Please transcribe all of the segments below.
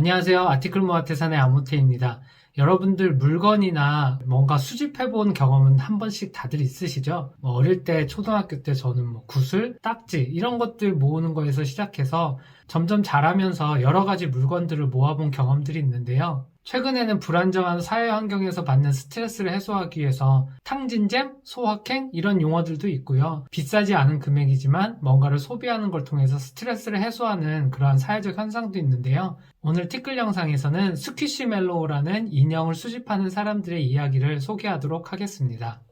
안녕하세요. 아티클 모아태산의 아무태입니다. 여러분들 물건이나 뭔가 수집해본 경험은 한 번씩 다들 있으시죠? 어릴 때, 초등학교 때 저는 구슬, 딱지 이런 것들 모으는 거에서 시작해서 점점 자라면서 여러 가지 물건들을 모아본 경험들이 있는데요. 최근에는 불안정한 사회 환경에서 받는 스트레스를 해소하기 위해서 탕진잼, 소확행 이런 용어들도 있고요. 비싸지 않은 금액이지만 뭔가를 소비하는 걸 통해서 스트레스를 해소하는 그러한 사회적 현상도 있는데요. 오늘 티끌 영상에서는 스퀴시멜로우라는 인형을 수집하는 사람들의 이야기를 소개하도록 하겠습니다.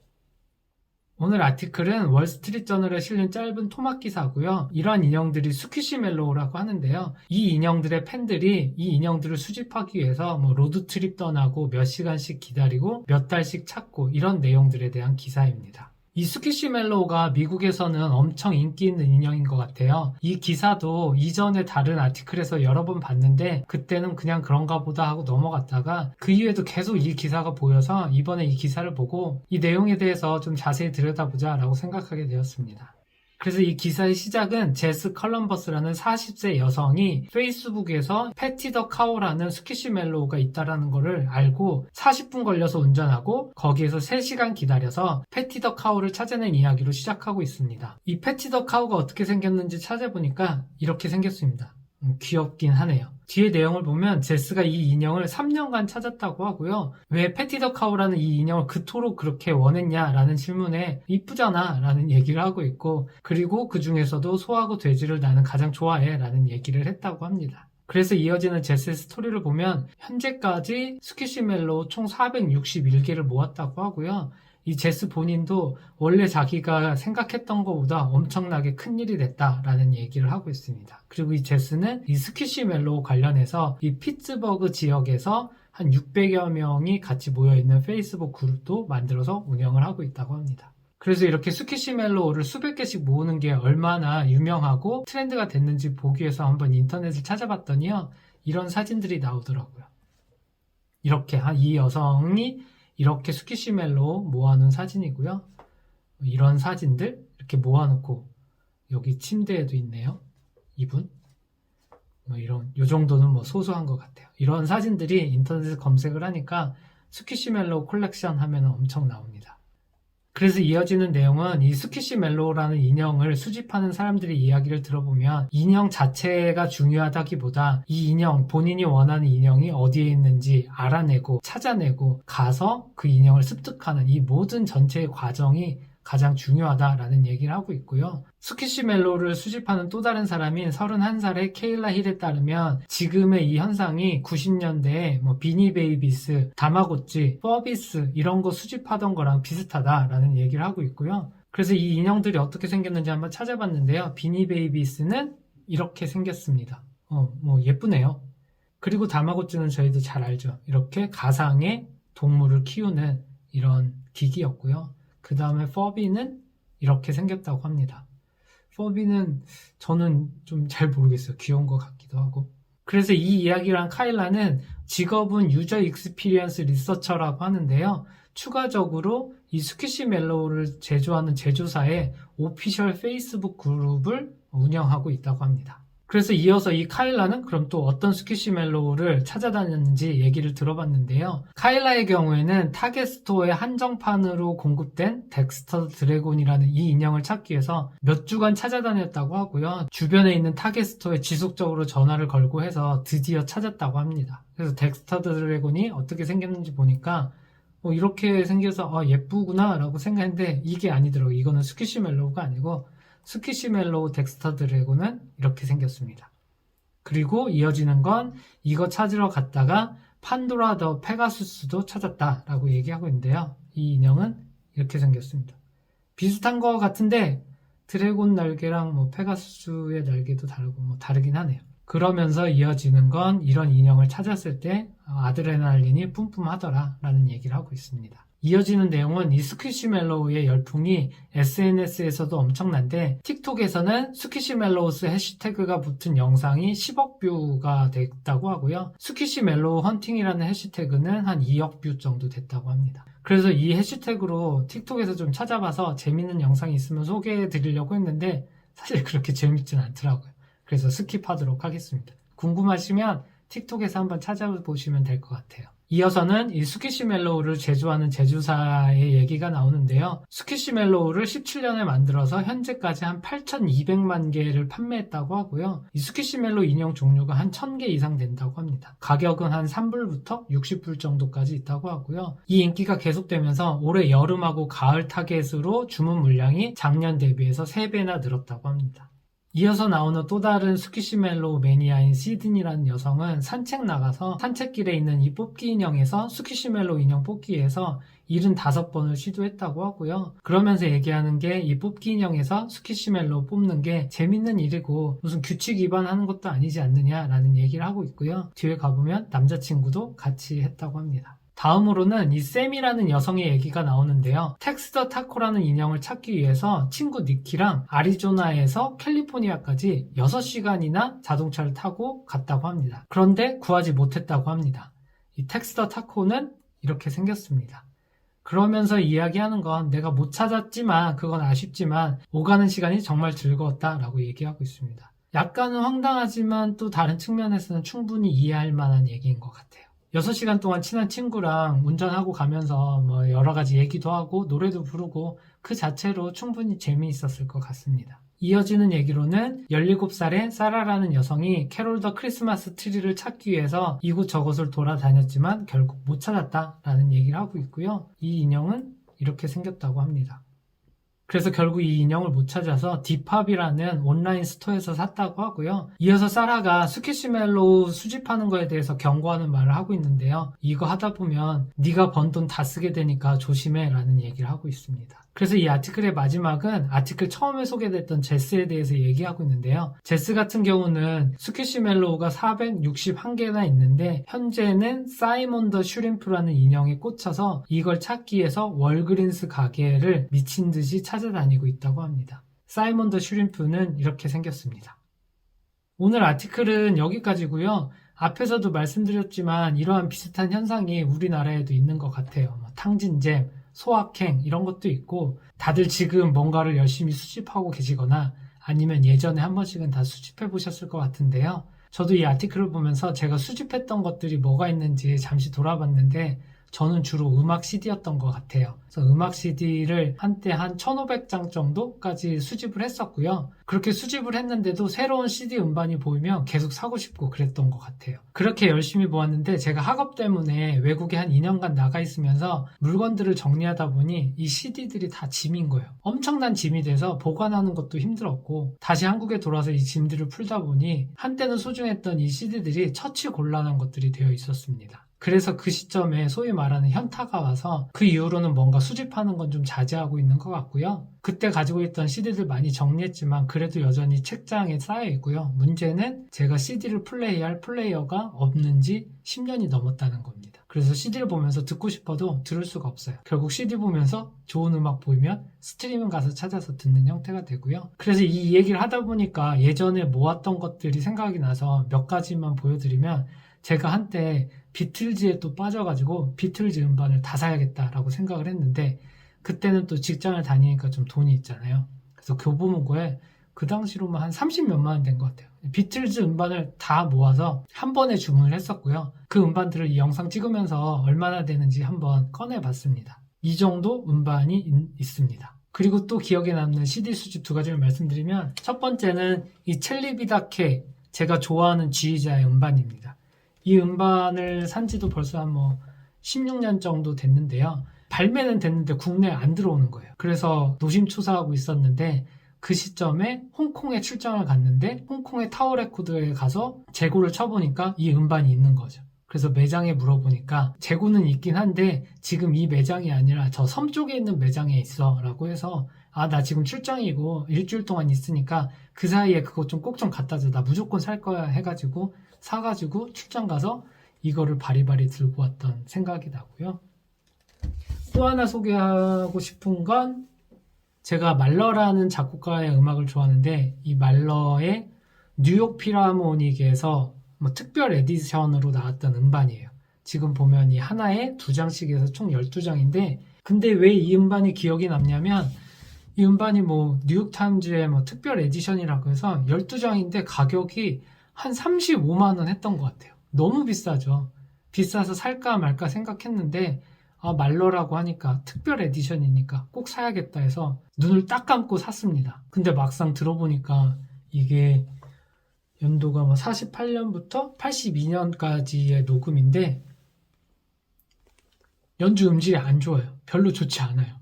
오늘 아티클은 월스트리트저널에 실린 짧은 토막 기사고요. 이러한 인형들이 스퀴시멜로우라고 하는데요. 이 인형들의 팬들이 이 인형들을 수집하기 위해서 로드트립 떠나고 몇 시간씩 기다리고 몇 달씩 찾고 이런 내용들에 대한 기사입니다. 이 스퀴시멜로우가 미국에서는 엄청 인기 있는 인형인 것 같아요. 이 기사도 이전에 다른 아티클에서 여러 번 봤는데 그때는 그냥 그런가 보다 하고 넘어갔다가 그 이후에도 계속 이 기사가 보여서 이번에 이 기사를 보고 이 내용에 대해서 좀 자세히 들여다보자 라고 생각하게 되었습니다. 그래서 이 기사의 시작은 제스 컬럼버스라는 40세 여성이 페이스북에서 패티 더 카우라는 스퀴시멜로우가 있다는 것을 알고 40분 걸려서 운전하고 거기에서 3시간 기다려서 패티 더 카우를 찾아낸 이야기로 시작하고 있습니다. 이 패티 더 카우가 어떻게 생겼는지 찾아보니까 이렇게 생겼습니다. 귀엽긴 하네요. 뒤에 내용을 보면 제스가 이 인형을 3년간 찾았다고 하고요. 왜 패티 더 카우라는 이 인형을 그토록 그렇게 원했냐라는 질문에 이쁘잖아 라는 얘기를 하고 있고, 그리고 그 중에서도 소하고 돼지를 나는 가장 좋아해 라는 얘기를 했다고 합니다. 그래서 이어지는 제스의 스토리를 보면 현재까지 스퀴시멜로우 총 461개를 모았다고 하고요. 이 제스 본인도 원래 자기가 생각했던 것보다 엄청나게 큰일이 됐다라는 얘기를 하고 있습니다. 그리고 이 제스는 이 스퀴시멜로우 관련해서 이 피츠버그 지역에서 한 600여 명이 같이 모여있는 페이스북 그룹도 만들어서 운영을 하고 있다고 합니다. 그래서 이렇게 스퀴시멜로우를 수백 개씩 모으는 게 얼마나 유명하고 트렌드가 됐는지 보기 위해서 한번 인터넷을 찾아봤더니요. 이런 사진들이 나오더라고요. 이렇게 이 여성이 이렇게 스퀴시멜로우 모아놓은 사진이고요. 이런 사진들 이렇게 모아놓고 여기 침대에도 있네요. 이분 이런 요 정도는 소소한 것 같아요. 이런 사진들이 인터넷에 검색을 하니까 스퀴시멜로우 컬렉션 하면 엄청 나옵니다. 그래서 이어지는 내용은 이 스퀴시멜로우라는 인형을 수집하는 사람들의 이야기를 들어보면 인형 자체가 중요하다기보다 이 인형, 본인이 원하는 인형이 어디에 있는지 알아내고 찾아내고 가서 그 인형을 습득하는 이 모든 전체의 과정이 가장 중요하다라는 얘기를 하고 있고요. 스퀴시멜로우를 수집하는 또 다른 사람인 31살의 케일라 힐에 따르면 지금의 이 현상이 90년대에 비니 베이비스, 다마고찌, 퍼비스 이런 거 수집하던 거랑 비슷하다라는 얘기를 하고 있고요. 그래서 이 인형들이 어떻게 생겼는지 한번 찾아봤는데요. 비니 베이비스는 이렇게 생겼습니다. 예쁘네요. 그리고 다마고찌는 저희도 잘 알죠. 이렇게 가상의 동물을 키우는 이런 기기였고요. 그 다음에 퍼비는 이렇게 생겼다고 합니다. 퍼비는 저는 좀 잘 모르겠어요. 귀여운 것 같기도 하고. 그래서 이 이야기를 한 카일라는 직업은 유저 익스피리언스 리서처라고 하는데요. 추가적으로 이 스퀴시멜로우를 제조하는 제조사의 오피셜 페이스북 그룹을 운영하고 있다고 합니다. 그래서 이어서 이 카일라는 그럼 또 어떤 스퀴시멜로우를 찾아다녔는지 얘기를 들어봤는데요. 카일라의 경우에는 타겟 스토어의 한정판으로 공급된 덱스터 드래곤이라는 이 인형을 찾기 위해서 몇 주간 찾아다녔다고 하고요. 주변에 있는 타겟 스토어에 지속적으로 전화를 걸고 해서 드디어 찾았다고 합니다. 그래서 덱스터 드래곤이 어떻게 생겼는지 보니까 이렇게 생겨서 예쁘구나 라고 생각했는데 이게 아니더라고요. 이거는 스퀴시멜로우가 아니고 스퀴시멜로우 덱스터 드래곤은 이렇게 생겼습니다. 그리고 이어지는 건 이거 찾으러 갔다가 판도라 더 페가수스도 찾았다라고 얘기하고 있는데요. 이 인형은 이렇게 생겼습니다. 비슷한 거 같은데 드래곤 날개랑 페가수스의 날개도 다르고 다르긴 하네요. 그러면서 이어지는 건 이런 인형을 찾았을 때 아드레날린이 뿜뿜하더라 라는 얘기를 하고 있습니다. 이어지는 내용은 이 스퀴시멜로우의 열풍이 SNS에서도 엄청난데 틱톡에서는 스퀴시멜로우스 해시태그가 붙은 영상이 10억 뷰가 됐다고 하고요. 스퀴시멜로우 헌팅이라는 해시태그는 한 2억 뷰 정도 됐다고 합니다. 그래서 이 해시태그로 틱톡에서 좀 찾아봐서 재밌는 영상이 있으면 소개해 드리려고 했는데 사실 그렇게 재밌진 않더라고요. 그래서 스킵하도록 하겠습니다. 궁금하시면 틱톡에서 한번 찾아보시면 될 것 같아요. 이어서는 이 스퀴시멜로우를 제조하는 제조사의 얘기가 나오는데요. 스퀴시멜로우를 17년에 만들어서 현재까지 한 8,200만 개를 판매했다고 하고요. 이 스퀴시멜로우 인형 종류가 한 1,000개 이상 된다고 합니다. 가격은 한 3불부터 60불 정도까지 있다고 하고요. 이 인기가 계속되면서 올해 여름하고 가을 타겟으로 주문 물량이 작년 대비해서 3배나 늘었다고 합니다. 이어서 나오는 또 다른 스퀴시멜로우 매니아인 시드니라는 여성은 산책 나가서 산책길에 있는 이 뽑기 인형에서 스퀴시멜로우 인형 뽑기에서 75번을 시도했다고 하고요. 그러면서 얘기하는 게 이 뽑기 인형에서 스퀴시멜로우 뽑는 게 재밌는 일이고 무슨 규칙 위반하는 것도 아니지 않느냐라는 얘기를 하고 있고요. 뒤에 가보면 남자친구도 같이 했다고 합니다. 다음으로는 이 샘이라는 여성의 얘기가 나오는데요. 텍스 더 타코라는 인형을 찾기 위해서 친구 니키랑 아리조나에서 캘리포니아까지 6시간이나 자동차를 타고 갔다고 합니다. 그런데 구하지 못했다고 합니다. 이 텍스 더 타코는 이렇게 생겼습니다. 그러면서 이야기하는 건 내가 못 찾았지만 그건 아쉽지만 오가는 시간이 정말 즐거웠다라고 얘기하고 있습니다. 약간은 황당하지만 또 다른 측면에서는 충분히 이해할 만한 얘기인 것 같아요. 6시간 동안 친한 친구랑 운전하고 가면서 뭐 여러 가지 얘기도 하고 노래도 부르고 그 자체로 충분히 재미있었을 것 같습니다. 이어지는 얘기로는 17살의 사라라는 여성이 캐롤 더 크리스마스 트리를 찾기 위해서 이곳저곳을 돌아다녔지만 결국 못 찾았다라는 얘기를 하고 있고요. 이 인형은 이렇게 생겼다고 합니다. 그래서 결국 이 인형을 못 찾아서 디팝이라는 온라인 스토어에서 샀다고 하고요. 이어서 사라가 스퀴시멜로우 수집하는 거에 대해서 경고하는 말을 하고 있는데요. 이거 하다 보면 네가 번 돈 다 쓰게 되니까 조심해 라는 얘기를 하고 있습니다. 그래서 이 아티클의 마지막은 아티클 처음에 소개됐던 제스에 대해서 얘기하고 있는데요. 제스 같은 경우는 스퀴시멜로우가 461개나 있는데 현재는 사이먼 더 슈림프라는 인형에 꽂혀서 이걸 찾기 위해서 월그린스 가게를 미친 듯이 찾아다니고 있다고 합니다. 사이먼 더 슈림프는 이렇게 생겼습니다. 오늘 아티클은 여기까지고요. 앞에서도 말씀드렸지만 이러한 비슷한 현상이 우리나라에도 있는 것 같아요. 탕진잼, 소확행 이런 것도 있고 다들 지금 뭔가를 열심히 수집하고 계시거나 아니면 예전에 한 번씩은 다 수집해 보셨을 것 같은데요. 저도 이 아티클을 보면서 제가 수집했던 것들이 뭐가 있는지 잠시 돌아봤는데 저는 주로 음악 CD였던 것 같아요. 그래서 음악 CD를 한때 한 1,500장 정도까지 수집을 했었고요. 그렇게 수집을 했는데도 새로운 CD 음반이 보이면 계속 사고 싶고 그랬던 것 같아요. 그렇게 열심히 모았는데 제가 학업 때문에 외국에 한 2년간 나가 있으면서 물건들을 정리하다 보니 이 CD들이 다 짐인 거예요. 엄청난 짐이 돼서 보관하는 것도 힘들었고 다시 한국에 돌아와서 이 짐들을 풀다 보니 한때는 소중했던 이 CD들이 처치곤란한 것들이 되어 있었습니다. 그래서 그 시점에 소위 말하는 현타가 와서 그 이후로는 뭔가 수집하는 건 좀 자제하고 있는 것 같고요. 그때 가지고 있던 CD들 많이 정리했지만 그래도 여전히 책장에 쌓여 있고요. 문제는 제가 CD를 플레이할 플레이어가 없는지 10년이 넘었다는 겁니다. 그래서 CD를 보면서 듣고 싶어도 들을 수가 없어요. 결국 CD 보면서 좋은 음악 보이면 스트리밍 가서 찾아서 듣는 형태가 되고요. 그래서 이 얘기를 하다 보니까 예전에 모았던 것들이 생각이 나서 몇 가지만 보여드리면 제가 한때 비틀즈에 또 빠져가지고 비틀즈 음반을 다 사야겠다라고 생각을 했는데 그때는 또 직장을 다니니까 좀 돈이 있잖아요. 그래서 교보문고에 그 당시로만 한 30몇만 원 된 것 같아요. 비틀즈 음반을 다 모아서 한 번에 주문을 했었고요. 그 음반들을 이 영상 찍으면서 얼마나 되는지 한번 꺼내봤습니다. 이 정도 음반이 있습니다. 그리고 또 기억에 남는 CD 수집 2가지를 말씀드리면 첫 번째는 이 첼리비다케 제가 좋아하는 지휘자의 음반입니다. 이 음반을 산 지도 벌써 한 16년 정도 됐는데요. 발매는 됐는데 국내에 안 들어오는 거예요. 그래서 노심초사하고 있었는데 그 시점에 홍콩에 출장을 갔는데 홍콩의 타워 레코드에 가서 재고를 쳐보니까 이 음반이 있는 거죠. 그래서 매장에 물어보니까 재고는 있긴 한데 지금 이 매장이 아니라 저 섬 쪽에 있는 매장에 있어 라고 해서 나 지금 출장이고 일주일 동안 있으니까 그 사이에 그거 좀 꼭 좀 갖다 줘. 나 무조건 살 거야 해가지고 사가지고 출장 가서 이거를 바리바리 들고 왔던 생각이 나고요. 또 하나 소개하고 싶은 건 제가 말러라는 작곡가의 음악을 좋아하는데 이 말러의 뉴욕 필하모닉에서 특별 에디션으로 나왔던 음반이에요. 지금 보면 이 하나에 2장씩 해서 총 12장인데 근데 왜 이 음반이 기억이 남냐면 이 음반이 뉴욕타임즈의 특별 에디션이라고 해서 12장인데 가격이 한 35만 원 했던 것 같아요. 너무 비싸죠. 비싸서 살까 말까 생각했는데 말러라고 하니까 특별 에디션이니까 꼭 사야겠다 해서 눈을 딱 감고 샀습니다. 근데 막상 들어보니까 이게 연도가 48년부터 82년까지의 녹음인데 연주 음질이 안 좋아요. 별로 좋지 않아요.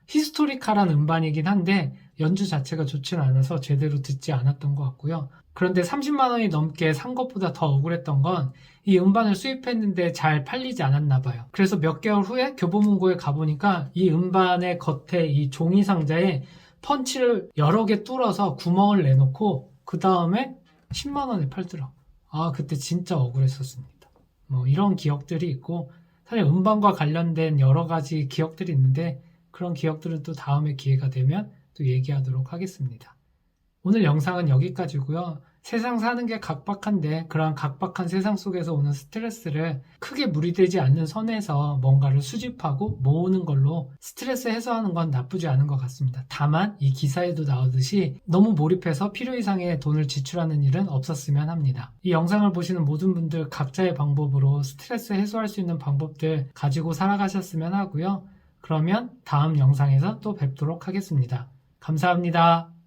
히스토리컬한 음반이긴 한데 연주 자체가 좋지는 않아서 제대로 듣지 않았던 것 같고요. 그런데 30만 원이 넘게 산 것보다 더 억울했던 건 이 음반을 수입했는데 잘 팔리지 않았나 봐요. 그래서 몇 개월 후에 교보문고에 가보니까 이 음반의 겉에 이 종이 상자에 펀치를 여러 개 뚫어서 구멍을 내놓고 그 다음에 10만 원에 팔더라고요. 그때 진짜 억울했었습니다. 이런 기억들이 있고 사실 음반과 관련된 여러 가지 기억들이 있는데 그런 기억들은 또 다음에 기회가 되면 또 얘기하도록 하겠습니다. 오늘 영상은 여기까지고요. 세상 사는 게 각박한데 그러한 각박한 세상 속에서 오는 스트레스를 크게 무리되지 않는 선에서 뭔가를 수집하고 모으는 걸로 스트레스 해소하는 건 나쁘지 않은 것 같습니다. 다만 이 기사에도 나오듯이 너무 몰입해서 필요 이상의 돈을 지출하는 일은 없었으면 합니다. 이 영상을 보시는 모든 분들 각자의 방법으로 스트레스 해소할 수 있는 방법들 가지고 살아가셨으면 하고요. 그러면 다음 영상에서 또 뵙도록 하겠습니다. 감사합니다.